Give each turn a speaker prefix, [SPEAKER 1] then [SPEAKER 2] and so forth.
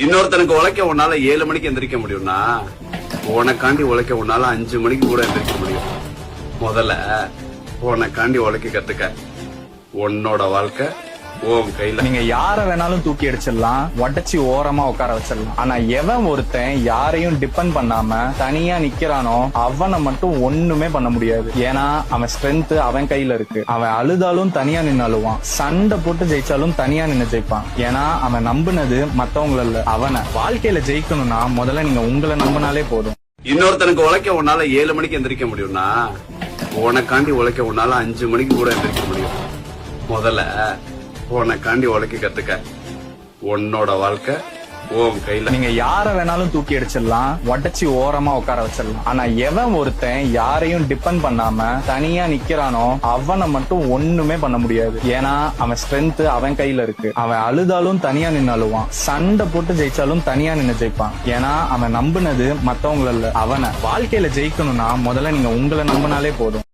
[SPEAKER 1] இன்னொருத்தனுக்கு உழைக்க உன்னால 7 மணிக்கு எந்திரிக்க முடியும்னா உனக்காண்டி உழைக்க உன்னால 5 மணிக்கு கூட எந்திரிக்க முடியும். முதல்ல உனக்காண்டி உழைக்க கத்துக்க. உன்னோட வாழ்க்கை உன் கையில.
[SPEAKER 2] நீங்க யார வேணாலும் தூக்கி அடிச்சிடலாம், உடச்சி ஓரமா உட்கார வச்சிடலாம். ஆனா எவன் ஒருத்தன் யாரையும் டிபெண்ட் பண்ணாம தனியா நிக்கிறானோ அவனை மட்டும் ஒண்ணுமே பண்ண முடியாது. ஏன்னா அவன் ஸ்ட்ரென்த் அவன் கையில இருக்கு. அவன் அழுதாலும் தனியா நின்னு அழுவான், சண்டை போட்டு ஜெயிச்சாலும் தனியா நின்னு ஜெயிப்பான். ஏன்னா அவன் நம்புனது மத்தவங்கள இல்ல, அவனை. வாழ்க்கையில ஜெயிக்கணும்னா முதல்ல நீங்க உங்களை நம்பினாலே போதும்.
[SPEAKER 1] இன்னொருத்தனுக்கு உழைக்க உன்னால 7 மணிக்கு எந்திரிக்க முடியும்னா உனக்காண்டி உழைக்க உன்னால 5 மணிக்கு கூட எந்திரிக்க முடியும். முதல்ல உனக்காண்டி உழைக்க கத்துக்க. உன்னோட வாழ்க்கை உன் கையில.
[SPEAKER 2] நீங்க யார வேணாலும் தூக்கி அடிச்சிடலாம், உடச்சி ஓரமா உட்கார வச்சிடலாம். ஆனா எவன் ஒருத்தன் யாரையும் டிபெண்ட் பண்ணாம தனியா நிக்கிறானோ அவனை மட்டும் ஒண்ணுமே பண்ண முடியாது. ஏன்னா அவன் ஸ்ட்ரென்த் அவன் கையில இருக்கு. அவன் அழுதாலும் தனியா நின்னு அழுவான், சண்டை போட்டு ஜெயிச்சாலும் தனியா நின்னு ஜெயிப்பான். ஏன்னா அவன் நம்புனது மத்தவங்கள இல்ல, அவனை. வாழ்க்கையில ஜெயிக்கணும்னா முதல்ல நீங்க உங்களை நம்பினாலே போதும்.